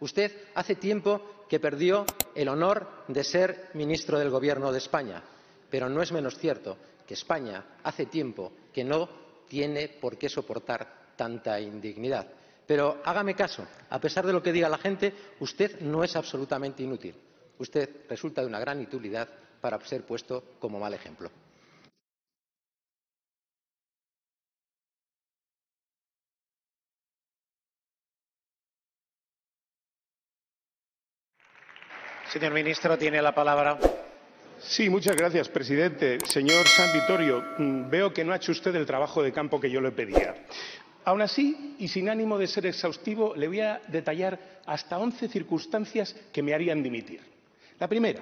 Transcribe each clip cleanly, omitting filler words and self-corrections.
Usted hace tiempo que perdió el honor de ser ministro del Gobierno de España, pero no es menos cierto que España hace tiempo que no tiene por qué soportar tanta indignidad. Pero hágame caso, a pesar de lo que diga la gente, usted no es absolutamente inútil. Usted resulta de una gran utilidad para ser puesto como mal ejemplo. Señor ministro, tiene la palabra. Sí, muchas gracias, presidente. Señor San Vittorio, veo que no ha hecho usted el trabajo de campo que yo le pedía. Aún así, y sin ánimo de ser exhaustivo, le voy a detallar hasta 11 circunstancias que me harían dimitir. La primera,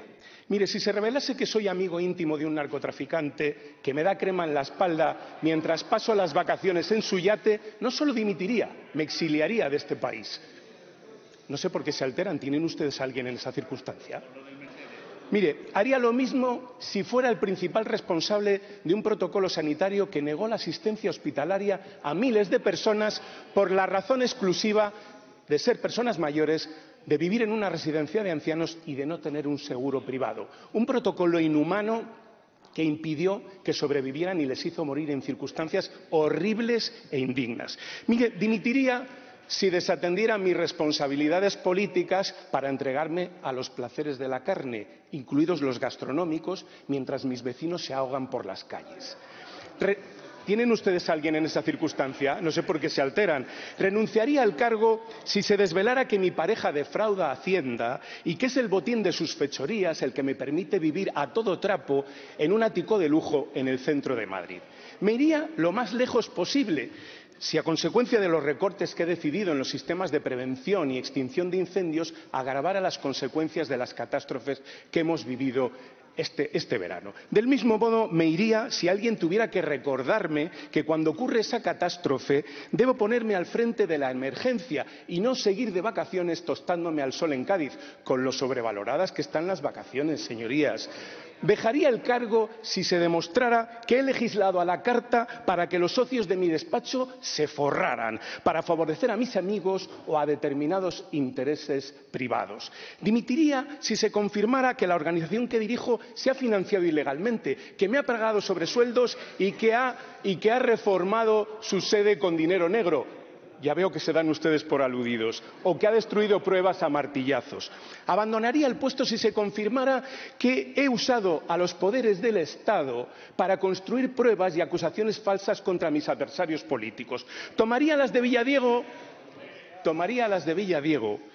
mire, si se revelase que soy amigo íntimo de un narcotraficante que me da crema en la espalda mientras paso las vacaciones en su yate, no solo dimitiría, me exiliaría de este país. No sé por qué se alteran. ¿Tienen ustedes a alguien en esa circunstancia? Mire, haría lo mismo si fuera el principal responsable de un protocolo sanitario que negó la asistencia hospitalaria a miles de personas por la razón exclusiva de ser personas mayores, de vivir en una residencia de ancianos y de no tener un seguro privado. Un protocolo inhumano que impidió que sobrevivieran y les hizo morir en circunstancias horribles e indignas. Mire, dimitiría si desatendiera mis responsabilidades políticas para entregarme a los placeres de la carne, incluidos los gastronómicos, mientras mis vecinos se ahogan por las calles. ¿Tienen ustedes a alguien en esa circunstancia? No sé por qué se alteran. Renunciaría al cargo si se desvelara que mi pareja defrauda a Hacienda y que es el botín de sus fechorías el que me permite vivir a todo trapo en un ático de lujo en el centro de Madrid. Me iría lo más lejos posible si, a consecuencia de los recortes que he decidido en los sistemas de prevención y extinción de incendios, agravara las consecuencias de las catástrofes que hemos vivido este verano. Del mismo modo, me iría si alguien tuviera que recordarme que cuando ocurre esa catástrofe debo ponerme al frente de la emergencia y no seguir de vacaciones tostándome al sol en Cádiz, con lo sobrevaloradas que están las vacaciones, señorías. Dejaría el cargo si se demostrara que he legislado a la carta para que los socios de mi despacho se forraran, para favorecer a mis amigos o a determinados intereses privados. Dimitiría si se confirmara que la organización que dirijo se ha financiado ilegalmente, que me ha pagado sobresueldos y que ha reformado su sede con dinero negro. Ya veo que se dan ustedes por aludidos. O que ha destruido pruebas a martillazos. Abandonaría el puesto si se confirmara que he usado a los poderes del Estado para construir pruebas y acusaciones falsas contra mis adversarios políticos. Tomaría las de Villadiego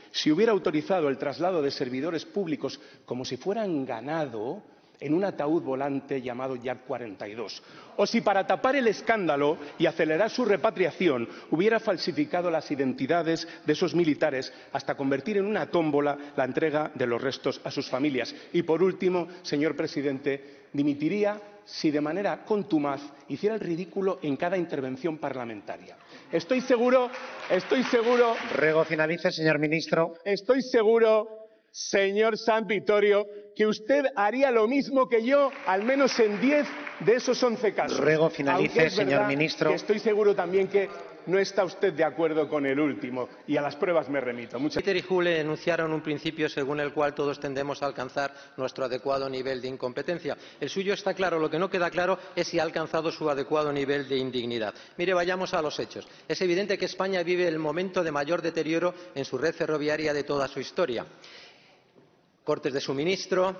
si hubiera autorizado el traslado de servidores públicos como si fueran ganado en un ataúd volante llamado Yak 42. O si, para tapar el escándalo y acelerar su repatriación, hubiera falsificado las identidades de esos militares hasta convertir en una tómbola la entrega de los restos a sus familias. Y, por último, señor presidente, dimitiría si de manera contumaz hiciera el ridículo en cada intervención parlamentaria. Estoy seguro. Ruego finalice, señor ministro. Estoy seguro, señor San Vittorio, que usted haría lo mismo que yo, al menos en 10 de esos 11 casos. Ruego finalice, señor ministro. Que estoy seguro también que no está usted de acuerdo con el último, y a las pruebas me remito. Peter y Hule enunciaron un principio según el cual todos tendemos a alcanzar nuestro adecuado nivel de incompetencia. El suyo está claro, lo que no queda claro es si ha alcanzado su adecuado nivel de indignidad. Mire, vayamos a los hechos. Es evidente que España vive el momento de mayor deterioro en su red ferroviaria de toda su historia. Cortes de suministro,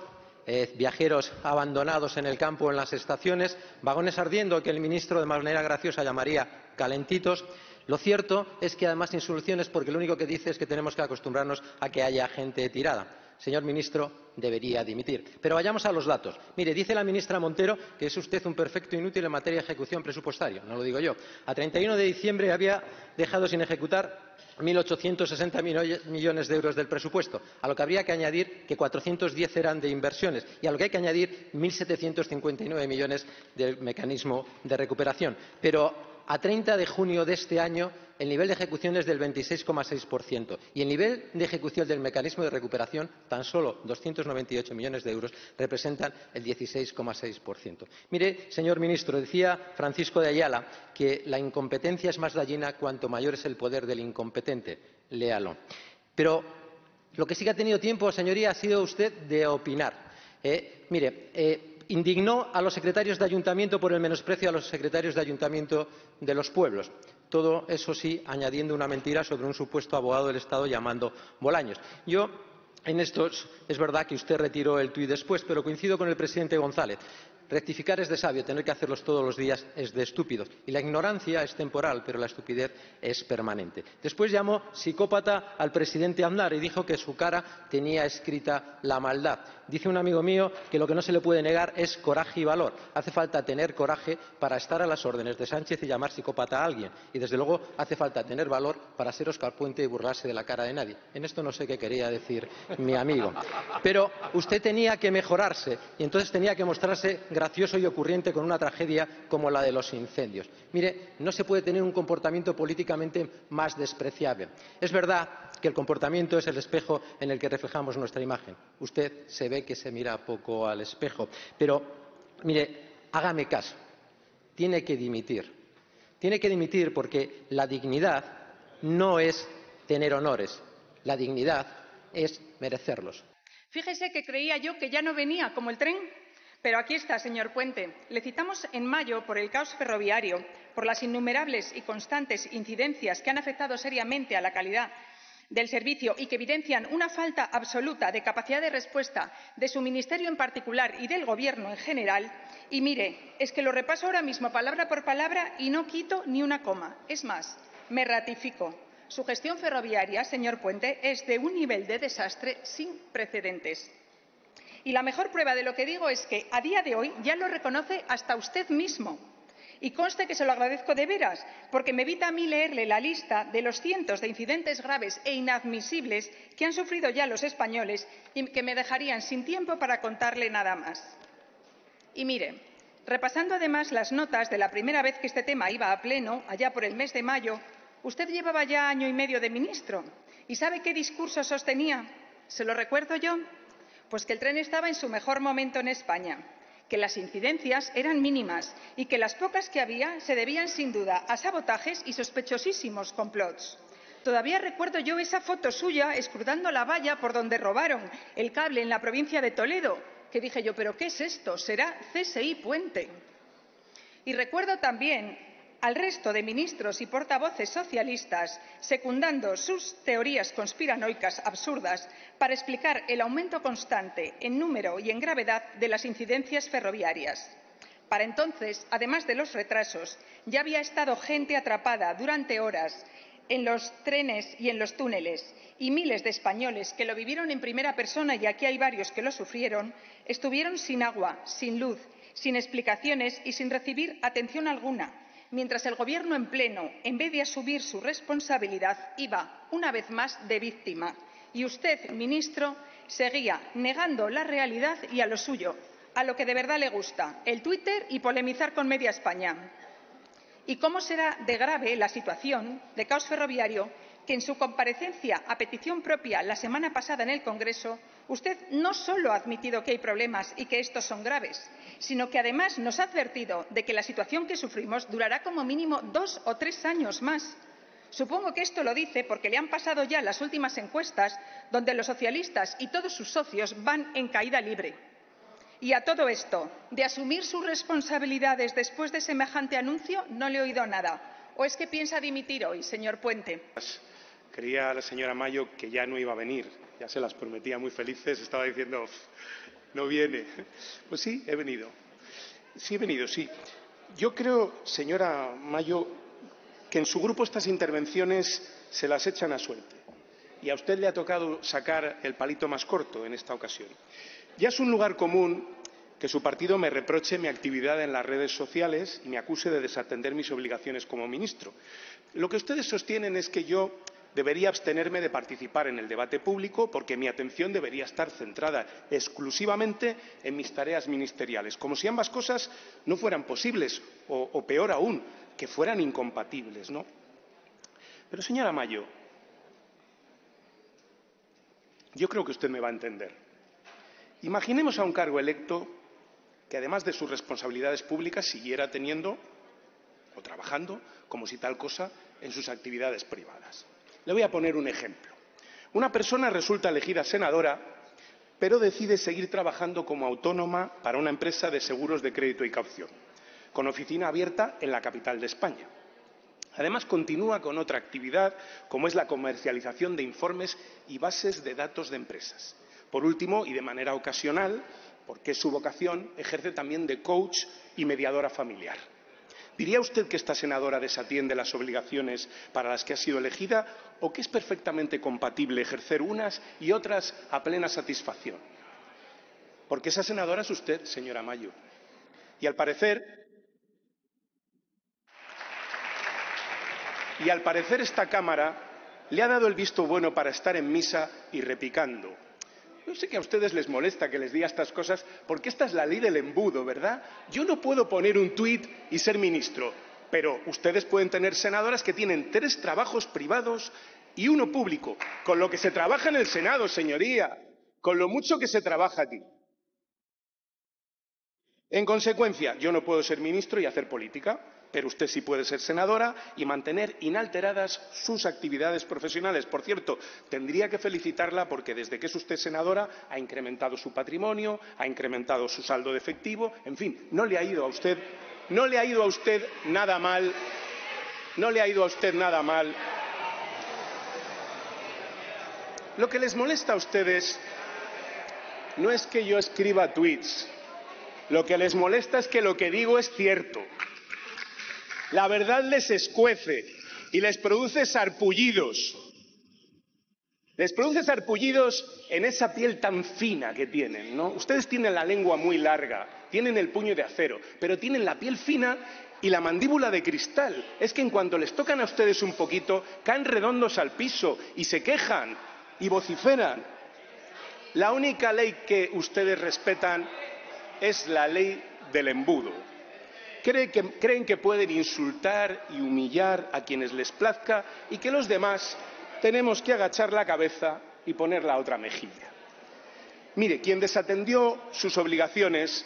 viajeros abandonados en el campo, en las estaciones, vagones ardiendo que el ministro de manera graciosa llamaría calentitos. Lo cierto es que además sin soluciones, porque lo único que dice es que tenemos que acostumbrarnos a que haya gente tirada. Señor ministro, debería dimitir. Pero vayamos a los datos. Mire, dice la ministra Montero que es usted un perfecto inútil en materia de ejecución presupuestaria. No lo digo yo. A 31 de diciembre había dejado sin ejecutar 1.860 millones de euros del presupuesto, a lo que habría que añadir que 410 eran de inversiones y a lo que hay que añadir 1.759 millones del mecanismo de recuperación. Pero a 30 de junio de este año el nivel de ejecución es del 26,6% y el nivel de ejecución del mecanismo de recuperación, tan solo 298 millones de euros, representan el 16,6%. Mire, señor ministro, decía Francisco de Ayala que la incompetencia es más dañina cuanto mayor es el poder del incompetente. Léalo. Pero Lo que sí que ha tenido tiempo, señoría, ha sido usted de opinar. Indignó a los secretarios de ayuntamiento por el menosprecio a los secretarios de ayuntamiento de los pueblos. Todo eso sí, añadiendo una mentira sobre un supuesto abogado del Estado llamado Bolaños. En esto es verdad que usted retiró el tuit después, pero coincido con el presidente González. Rectificar es de sabio, tener que hacerlos todos los días es de estúpidos. Y la ignorancia es temporal, pero la estupidez es permanente. Después llamó psicópata al presidente Aznar y dijo que su cara tenía escrita la maldad. Dice un amigo mío que lo que no se le puede negar es coraje y valor. Hace falta tener coraje para estar a las órdenes de Sánchez y llamar psicópata a alguien. Y desde luego hace falta tener valor para ser Óscar Puente y burlarse de la cara de nadie. En esto no sé qué quería decir mi amigo. Pero usted tenía que mejorarse y entonces tenía que mostrarse gracioso y ocurriente con una tragedia como la de los incendios. Mire, no se puede tener un comportamiento políticamente más despreciable. Es verdad que el comportamiento es el espejo en el que reflejamos nuestra imagen. Usted se ve que se mira poco al espejo. Pero, mire, hágame caso. Tiene que dimitir. Tiene que dimitir porque la dignidad no es tener honores. La dignidad es merecerlos. Fíjese que creía yo que ya no venía como el tren, pero aquí está, señor Puente. Le citamos en mayo por el caos ferroviario, por las innumerables y constantes incidencias que han afectado seriamente a la calidad del servicio y que evidencian una falta absoluta de capacidad de respuesta de su ministerio en particular y del Gobierno en general. Y mire, es que lo repaso ahora mismo palabra por palabra y no quito ni una coma. Es más, me ratifico. Su gestión ferroviaria, señor Puente, es de un nivel de desastre sin precedentes. Y la mejor prueba de lo que digo es que, a día de hoy, ya lo reconoce hasta usted mismo. Y conste que se lo agradezco de veras, porque me evita a mí leerle la lista de los cientos de incidentes graves e inadmisibles que han sufrido ya los españoles y que me dejarían sin tiempo para contarle nada más. Y mire, repasando además las notas de la primera vez que este tema iba a pleno, allá por el mes de mayo, usted llevaba ya año y medio de ministro. ¿Y sabe qué discurso sostenía? ¿Se lo recuerdo yo? Pues que el tren estaba en su mejor momento en España, que las incidencias eran mínimas y que las pocas que había se debían sin duda a sabotajes y sospechosísimos complots. Todavía recuerdo yo esa foto suya escrutando la valla por donde robaron el cable en la provincia de Toledo, que dije yo, ¿pero qué es esto? ¿Será CSI Puente? Y recuerdo también al resto de ministros y portavoces socialistas secundando sus teorías conspiranoicas absurdas para explicar el aumento constante en número y en gravedad de las incidencias ferroviarias. Para entonces, además de los retrasos, ya había estado gente atrapada durante horas en los trenes y en los túneles, y miles de españoles que lo vivieron en primera persona, y aquí hay varios que lo sufrieron, estuvieron sin agua, sin luz, sin explicaciones y sin recibir atención alguna, mientras el Gobierno en pleno, en vez de asumir su responsabilidad, iba, una vez más, de víctima. Y usted, ministro, seguía negando la realidad y a lo suyo, a lo que de verdad le gusta, el Twitter y polemizar con media España. ¿Y cómo será de grave la situación de caos ferroviario que en su comparecencia a petición propia la semana pasada en el Congreso usted no solo ha admitido que hay problemas y que estos son graves, sino que además nos ha advertido de que la situación que sufrimos durará como mínimo 2 o 3 años más? Supongo que esto lo dice porque le han pasado ya las últimas encuestas donde los socialistas y todos sus socios van en caída libre. Y a todo esto, de asumir sus responsabilidades después de semejante anuncio, no le he oído nada. ¿O es que piensa dimitir hoy, señor Puente? Creía la señora Mayo que ya no iba a venir. Ya se las prometía muy felices. Estaba diciendo, no viene. Pues sí, he venido. Sí, he venido, sí. Yo creo, señora Mayo, que en su grupo estas intervenciones se las echan a suerte. Y a usted le ha tocado sacar el palito más corto en esta ocasión. Ya es un lugar común que su partido me reproche mi actividad en las redes sociales y me acuse de desatender mis obligaciones como ministro. Lo que ustedes sostienen es que yo debería abstenerme de participar en el debate público porque mi atención debería estar centrada exclusivamente en mis tareas ministeriales, como si ambas cosas no fueran posibles o peor aún, que fueran incompatibles, ¿no? Pero, señora Mayo, yo creo que usted me va a entender. Imaginemos a un cargo electo que, además de sus responsabilidades públicas, siguiera teniendo o trabajando como si tal cosa en sus actividades privadas. Le voy a poner un ejemplo. Una persona resulta elegida senadora, pero decide seguir trabajando como autónoma para una empresa de seguros de crédito y caución, con oficina abierta en la capital de España. Además, continúa con otra actividad, como es la comercialización de informes y bases de datos de empresas. Por último, y de manera ocasional, porque es su vocación, ejerce también de coach y mediadora familiar. ¿Diría usted que esta senadora desatiende las obligaciones para las que ha sido elegida o que es perfectamente compatible ejercer unas y otras a plena satisfacción? Porque esa senadora es usted, señora Mayo. Y al parecer esta Cámara le ha dado el visto bueno para estar en misa y repicando. Yo sé que a ustedes les molesta que les diga estas cosas porque esta es la ley del embudo, ¿verdad? Yo no puedo poner un tuit y ser ministro, pero ustedes pueden tener senadoras que tienen 3 trabajos privados y 1 público, con lo que se trabaja en el Senado, señoría, con lo mucho que se trabaja aquí. En consecuencia, yo no puedo ser ministro y hacer política, pero usted sí puede ser senadora y mantener inalteradas sus actividades profesionales. Por cierto, tendría que felicitarla porque desde que es usted senadora ha incrementado su patrimonio, ha incrementado su saldo de efectivo, en fin, no le ha ido a usted nada mal. Lo que les molesta a ustedes no es que yo escriba tuits, lo que les molesta es que lo que digo es cierto. La verdad les escuece y les produce sarpullidos. Les produce sarpullidos en esa piel tan fina que tienen, ¿no? Ustedes tienen la lengua muy larga, tienen el puño de acero, pero tienen la piel fina y la mandíbula de cristal. Es que en cuanto les tocan a ustedes un poquito, caen redondos al piso y se quejan y vociferan. La única ley que ustedes respetan es la ley del embudo. Creen que pueden insultar y humillar a quienes les plazca y que los demás tenemos que agachar la cabeza y poner la otra mejilla. Mire, quien desatendió sus obligaciones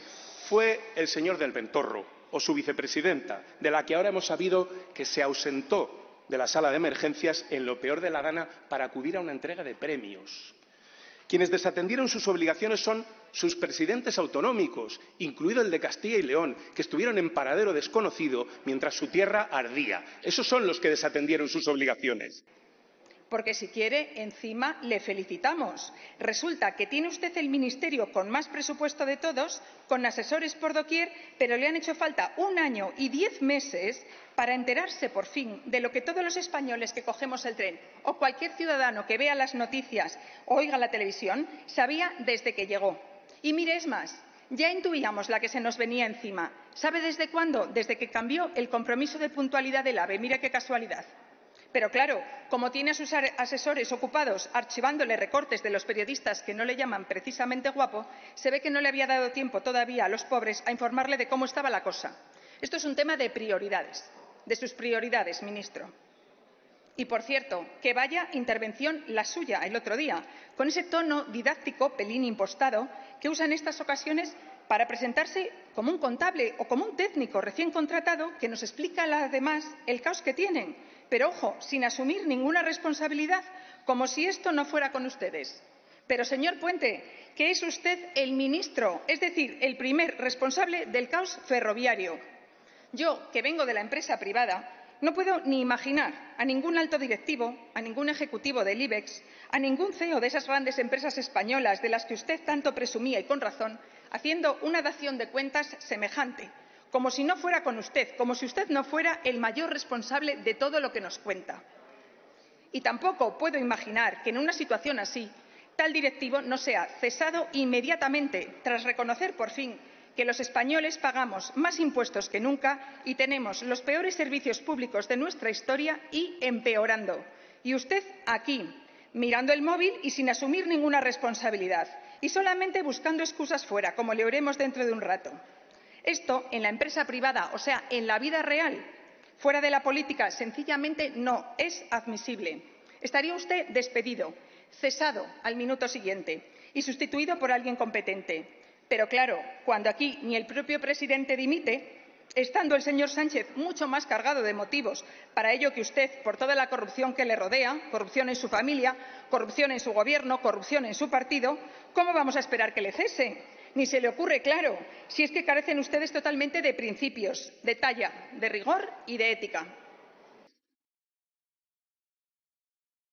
fue el señor del Ventorro, o su vicepresidenta, de la que ahora hemos sabido que se ausentó de la sala de emergencias en lo peor de la gana para acudir a una entrega de premios. Quienes desatendieron sus obligaciones son sus presidentes autonómicos, incluido el de Castilla y León, que estuvieron en paradero desconocido mientras su tierra ardía. Esos son los que desatendieron sus obligaciones. Porque si quiere, encima le felicitamos. Resulta que tiene usted el ministerio con más presupuesto de todos, con asesores por doquier, pero le han hecho falta 1 año y 10 meses para enterarse por fin de lo que todos los españoles que cogemos el tren o cualquier ciudadano que vea las noticias o oiga la televisión sabía desde que llegó. Y mire, es más, ya intuíamos la que se nos venía encima. ¿Sabe desde cuándo? Desde que cambió el compromiso de puntualidad del AVE. Mire qué casualidad. Pero claro, como tiene a sus asesores ocupados archivándole recortes de los periodistas que no le llaman precisamente guapo, se ve que no le había dado tiempo todavía a los pobres a informarle de cómo estaba la cosa. Esto es un tema de prioridades, de sus prioridades, ministro. Y, por cierto, que vaya intervención la suya el otro día, con ese tono didáctico, pelín impostado, que usa en estas ocasiones para presentarse como un contable o como un técnico recién contratado que nos explica además el caos que tienen, pero ojo, sin asumir ninguna responsabilidad, como si esto no fuera con ustedes. Pero, señor Puente, que es usted el ministro, es decir, el primer responsable del caos ferroviario. Yo, que vengo de la empresa privada, no puedo ni imaginar a ningún alto directivo, a ningún ejecutivo del IBEX, a ningún CEO de esas grandes empresas españolas de las que usted tanto presumía y con razón, haciendo una dación de cuentas semejante, como si no fuera con usted, como si usted no fuera el mayor responsable de todo lo que nos cuenta. Y tampoco puedo imaginar que en una situación así, tal directivo no sea cesado inmediatamente, tras reconocer por fin que los españoles pagamos más impuestos que nunca y tenemos los peores servicios públicos de nuestra historia y empeorando. Y usted aquí, mirando el móvil y sin asumir ninguna responsabilidad, y solamente buscando excusas fuera, como le oiremos dentro de un rato. Esto, en la empresa privada, o sea, en la vida real, fuera de la política, sencillamente no es admisible. Estaría usted despedido, cesado al minuto siguiente y sustituido por alguien competente. Pero claro, cuando aquí ni el propio presidente dimite, estando el señor Sánchez mucho más cargado de motivos para ello que usted, por toda la corrupción que le rodea, corrupción en su familia, corrupción en su gobierno, corrupción en su partido, ¿cómo vamos a esperar que le cese? Ni se le ocurre, claro, si es que carecen ustedes totalmente de principios, de talla, de rigor y de ética.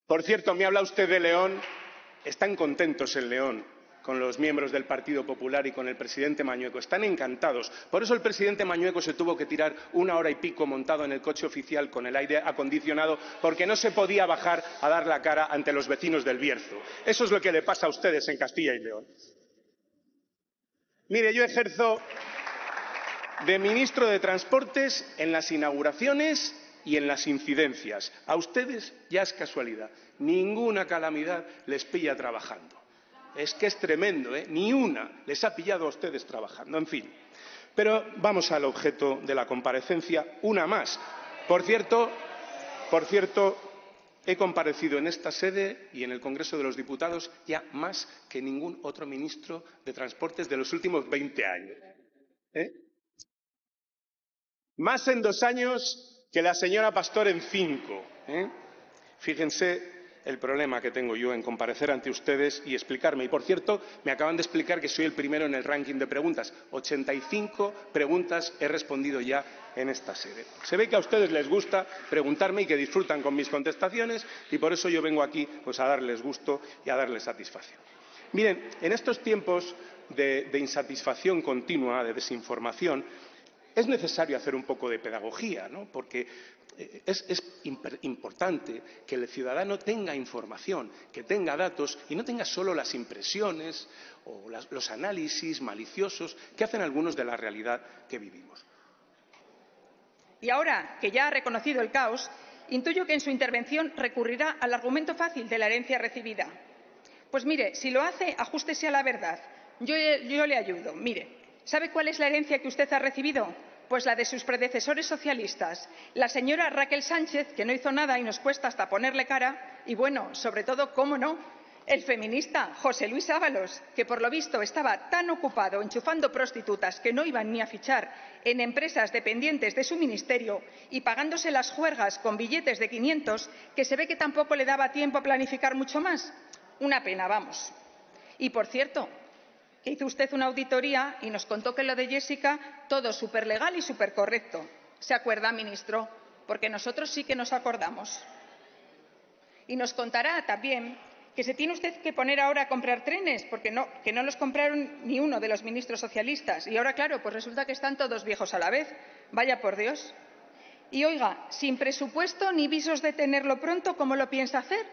Por cierto, me habla usted de León. Están contentos en León con los miembros del Partido Popular y con el presidente Mañueco. Están encantados. Por eso el presidente Mañueco se tuvo que tirar 1 hora y pico montado en el coche oficial con el aire acondicionado porque no se podía bajar a dar la cara ante los vecinos del Bierzo. Eso es lo que le pasa a ustedes en Castilla y León. Mire, yo ejerzo de ministro de Transportes en las inauguraciones y en las incidencias. A ustedes ya es casualidad. Ninguna calamidad les pilla trabajando. Es que es tremendo, ¿eh? Ni una les ha pillado a ustedes trabajando. En fin. Pero vamos al objeto de la comparecencia. Una más. Por cierto, he comparecido en esta sede y en el Congreso de los Diputados ya más que ningún otro ministro de Transportes de los últimos 20 años. Más en 2 años que la señora Pastor en 5. Fíjense el problema que tengo yo en comparecer ante ustedes y explicarme. Y, por cierto, me acaban de explicar que soy el primero en el ranking de preguntas. 85 preguntas he respondido ya en esta sede. Se ve que a ustedes les gusta preguntarme y que disfrutan con mis contestaciones y por eso yo vengo aquí pues, a darles gusto y a darles satisfacción. Miren, en estos tiempos de insatisfacción continua, de desinformación, es necesario hacer un poco de pedagogía, ¿no? Porque es importante que el ciudadano tenga información, que tenga datos y no tenga solo las impresiones o los análisis maliciosos que hacen algunos de la realidad que vivimos. Y ahora que ya ha reconocido el caos, intuyo que en su intervención recurrirá al argumento fácil de la herencia recibida. Pues mire, si lo hace, ajústese a la verdad. Yo le ayudo. Mire, ¿sabe cuál es la herencia que usted ha recibido? Pues la de sus predecesores socialistas. La señora Raquel Sánchez, que no hizo nada y nos cuesta hasta ponerle cara, y bueno, sobre todo, ¿cómo no?, el feminista José Luis Ábalos, que por lo visto estaba tan ocupado enchufando prostitutas que no iban ni a fichar en empresas dependientes de su ministerio y pagándose las juergas con billetes de 500, que se ve que tampoco le daba tiempo a planificar mucho más. Una pena, vamos. Y, por cierto, que hizo usted una auditoría y nos contó que lo de Jessica, todo súper legal y súper correcto. ¿Se acuerda, ministro? Porque nosotros sí que nos acordamos. Y nos contará también que se tiene usted que poner ahora a comprar trenes, porque que no los compraron ni uno de los ministros socialistas. Y ahora, claro, pues resulta que están todos viejos a la vez. Vaya por Dios. Y oiga, sin presupuesto ni visos de tenerlo pronto, ¿cómo lo piensa hacer?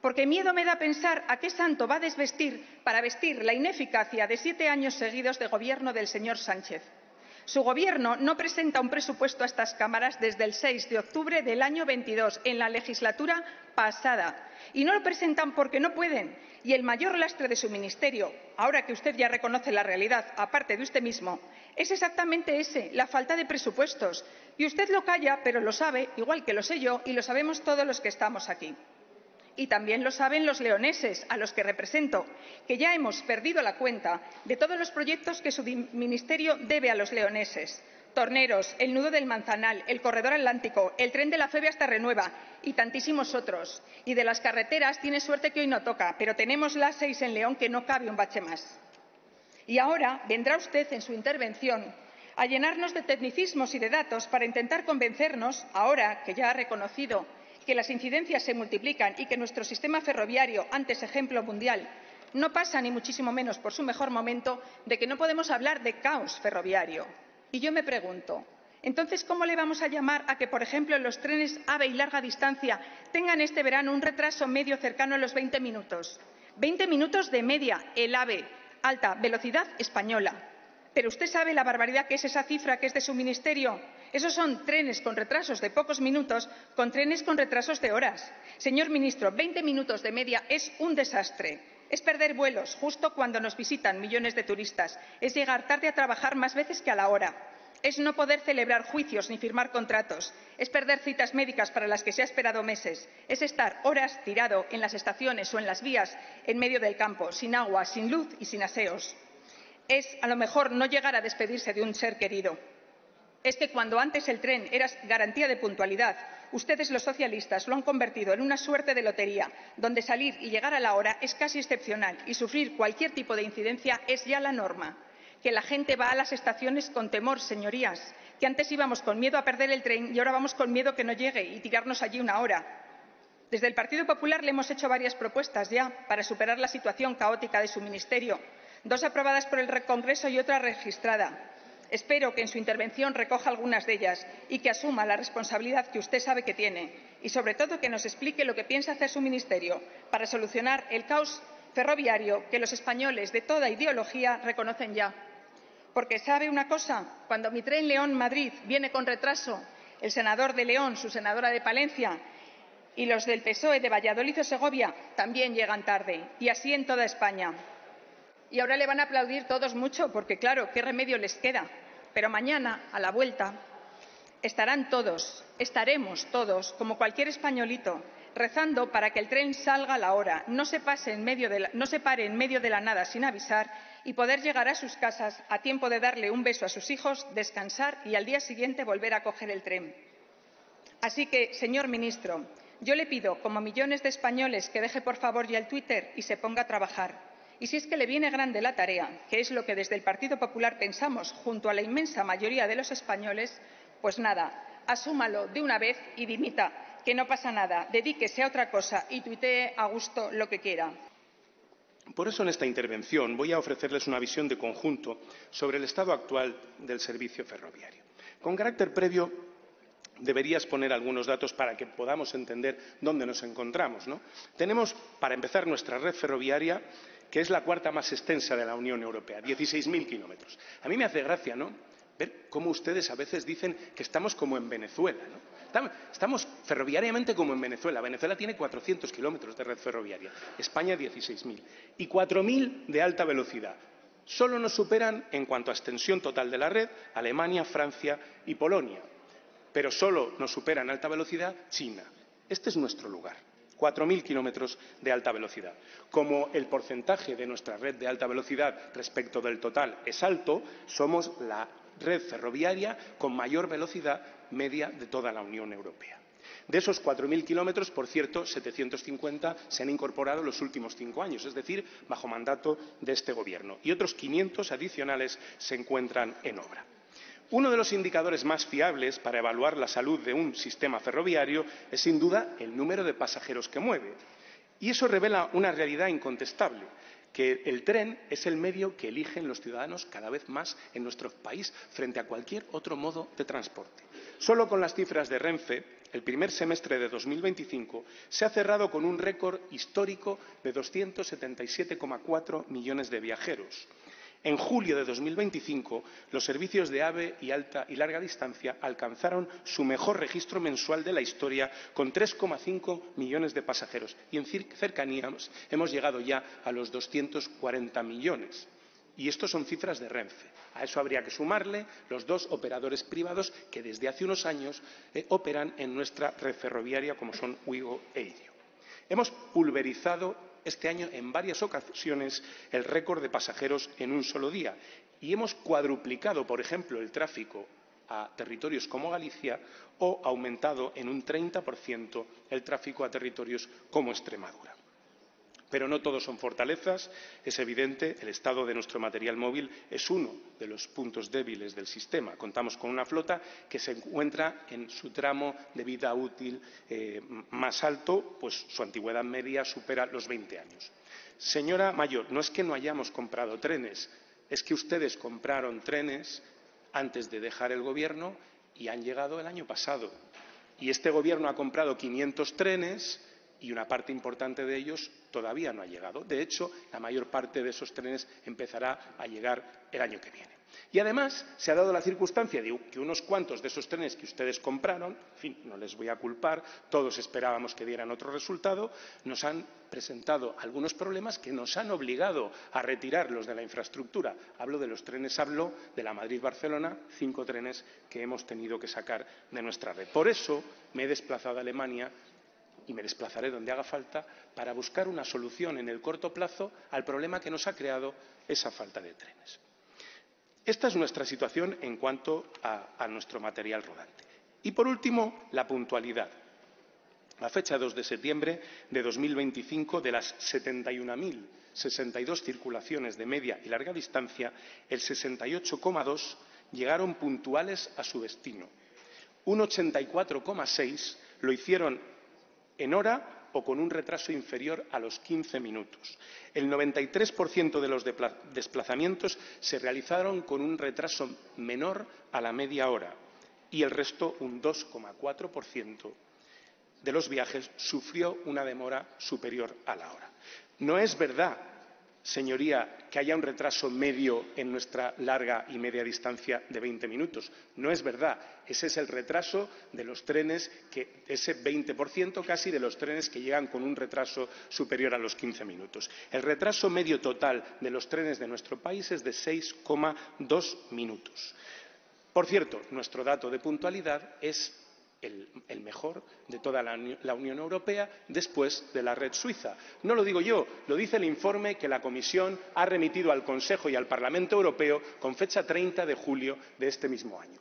Porque miedo me da pensar a qué santo va a desvestir para vestir la ineficacia de 7 años seguidos de gobierno del señor Sánchez. Su gobierno no presenta un presupuesto a estas cámaras desde el 6 de octubre del año 22, en la legislatura pasada. Y no lo presentan porque no pueden. Y el mayor lastre de su ministerio, ahora que usted ya reconoce la realidad, aparte de usted mismo, es exactamente ese, la falta de presupuestos. Y usted lo calla, pero lo sabe, igual que lo sé yo y lo sabemos todos los que estamos aquí. Y también lo saben los leoneses, a los que represento, que ya hemos perdido la cuenta de todos los proyectos que su ministerio debe a los leoneses. Torneros, el nudo del Manzanal, el corredor atlántico, el tren de la Feve hasta Renueva y tantísimos otros. Y de las carreteras tiene suerte que hoy no toca, pero tenemos la A6 en León que no cabe un bache más. Y ahora vendrá usted en su intervención a llenarnos de tecnicismos y de datos para intentar convencernos, ahora que ya ha reconocido que las incidencias se multiplican y que nuestro sistema ferroviario, antes ejemplo mundial, no pasa ni muchísimo menos por su mejor momento, de que no podemos hablar de caos ferroviario. Y yo me pregunto, entonces, ¿cómo le vamos a llamar a que, por ejemplo, los trenes AVE y larga distancia tengan este verano un retraso medio cercano a los 20 minutos? 20 minutos de media, el AVE, alta velocidad española. Pero usted sabe la barbaridad que es esa cifra que es de su ministerio. Esos son trenes con retrasos de pocos minutos con trenes con retrasos de horas. Señor ministro, 20 minutos de media es un desastre. Es perder vuelos justo cuando nos visitan millones de turistas. Es llegar tarde a trabajar más veces que a la hora. Es no poder celebrar juicios ni firmar contratos. Es perder citas médicas para las que se ha esperado meses. Es estar horas tirado en las estaciones o en las vías en medio del campo, sin agua, sin luz y sin aseos. Es, a lo mejor, no llegar a despedirse de un ser querido. es que cuando antes el tren era garantía de puntualidad, ustedes, los socialistas, lo han convertido en una suerte de lotería, donde salir y llegar a la hora es casi excepcional y sufrir cualquier tipo de incidencia es ya la norma. Que la gente va a las estaciones con temor, señorías, que antes íbamos con miedo a perder el tren y ahora vamos con miedo a que no llegue y tirarnos allí una hora. Desde el Partido Popular le hemos hecho varias propuestas ya para superar la situación caótica de su ministerio, 2 aprobadas por el Congreso y otra registrada. Espero que en su intervención recoja algunas de ellas y que asuma la responsabilidad que usted sabe que tiene y, sobre todo, que nos explique lo que piensa hacer su ministerio para solucionar el caos ferroviario que los españoles de toda ideología reconocen ya. Porque, ¿sabe una cosa? Cuando mi tren León-Madrid viene con retraso, el senador de León, su senadora de Palencia y los del PSOE de Valladolid o Segovia también llegan tarde, y así en toda España. Y ahora le van a aplaudir todos mucho porque, claro, ¿qué remedio les queda? Pero mañana, a la vuelta, estaremos todos, como cualquier españolito, rezando para que el tren salga a la hora, no se pare en medio de la nada sin avisar y poder llegar a sus casas a tiempo de darle un beso a sus hijos, descansar y al día siguiente volver a coger el tren. Así que, señor ministro, yo le pido, como millones de españoles, que deje por favor ya el Twitter y se ponga a trabajar. Y si es que le viene grande la tarea, que es lo que desde el Partido Popular pensamos junto a la inmensa mayoría de los españoles, pues nada, asúmalo de una vez y dimita, que no pasa nada, dedíquese a otra cosa y tuitee a gusto lo que quiera. Por eso, en esta intervención, voy a ofrecerles una visión de conjunto sobre el estado actual del servicio ferroviario. Con carácter previo, debería exponer algunos datos para que podamos entender dónde nos encontramos, ¿no? Tenemos, para empezar, nuestra red ferroviaria, que es la 4ª más extensa de la Unión Europea, 16.000 kilómetros. A mí me hace gracia, ¿no?, ver cómo ustedes a veces dicen que estamos como en Venezuela, ¿no? Estamos ferroviariamente como en Venezuela. Venezuela tiene 400 kilómetros de red ferroviaria, España 16.000 y 4.000 de alta velocidad. Solo nos superan, en cuanto a extensión total de la red, Alemania, Francia y Polonia. Pero solo nos supera en alta velocidad China. Este es nuestro lugar. 4.000 kilómetros de alta velocidad. Como el porcentaje de nuestra red de alta velocidad respecto del total es alto, somos la red ferroviaria con mayor velocidad media de toda la Unión Europea. De esos 4.000 kilómetros, por cierto, 750 se han incorporado en los últimos 5 años, es decir, bajo mandato de este Gobierno, y otros 500 adicionales se encuentran en obra. Uno de los indicadores más fiables para evaluar la salud de un sistema ferroviario es, sin duda, el número de pasajeros que mueve. Y eso revela una realidad incontestable, que el tren es el medio que eligen los ciudadanos cada vez más en nuestro país frente a cualquier otro modo de transporte. Solo con las cifras de Renfe, el primer semestre de 2025 se ha cerrado con un récord histórico de 277,4 millones de viajeros. En julio de 2025, los servicios de AVE y alta y larga distancia alcanzaron su mejor registro mensual de la historia, con 3,5 millones de pasajeros, y en cercanías hemos llegado ya a los 240 millones. Y estos son cifras de Renfe. A eso habría que sumarle los 2 operadores privados que desde hace unos años operan en nuestra red ferroviaria, como son Ouigo e Idio. Hemos pulverizado este año en varias ocasiones el récord de pasajeros en un solo día y hemos cuadruplicado, por ejemplo, el tráfico a territorios como Galicia o aumentado en un 30% el tráfico a territorios como Extremadura. Pero no todo son fortalezas, es evidente, el estado de nuestro material móvil es uno de los puntos débiles del sistema. Contamos con una flota que se encuentra en su tramo de vida útil más alto, pues su antigüedad media supera los 20 años. Señora Mayor, no es que no hayamos comprado trenes, es que ustedes compraron trenes antes de dejar el Gobierno y han llegado el año pasado. Y este Gobierno ha comprado 500 trenes y una parte importante de ellos todavía no ha llegado. De hecho, la mayor parte de esos trenes empezará a llegar el año que viene. Y además se ha dado la circunstancia de que unos cuantos de esos trenes que ustedes compraron, en fin, no les voy a culpar, todos esperábamos que dieran otro resultado, nos han presentado algunos problemas que nos han obligado a retirarlos de la infraestructura. Hablo de los trenes, hablo de la Madrid-Barcelona, 5 trenes que hemos tenido que sacar de nuestra red. Por eso me he desplazado a Alemania y me desplazaré donde haga falta para buscar una solución en el corto plazo al problema que nos ha creado esa falta de trenes. Esta es nuestra situación en cuanto a nuestro material rodante. Y, por último, la puntualidad. A fecha 2 de septiembre de 2025, de las 71.062 circulaciones de media y larga distancia, el 68,2 llegaron puntuales a su destino. Un 84,6 lo hicieron en hora o con un retraso inferior a los 15 minutos. El 93% de los desplazamientos se realizaron con un retraso menor a la media hora y el resto, un 2,4%, de los viajes sufrió una demora superior a la hora. No es verdad, señoría, que haya un retraso medio en nuestra larga y media distancia de 20 minutos. No es verdad. Ese es el retraso de los trenes, ese 20% casi de los trenes que llegan con un retraso superior a los 15 minutos. El retraso medio total de los trenes de nuestro país es de 6,2 minutos. Por cierto, nuestro dato de puntualidad es el mejor de toda la Unión Europea después de la red suiza. No lo digo yo, lo dice el informe que la Comisión ha remitido al Consejo y al Parlamento Europeo con fecha 30 de julio de este mismo año.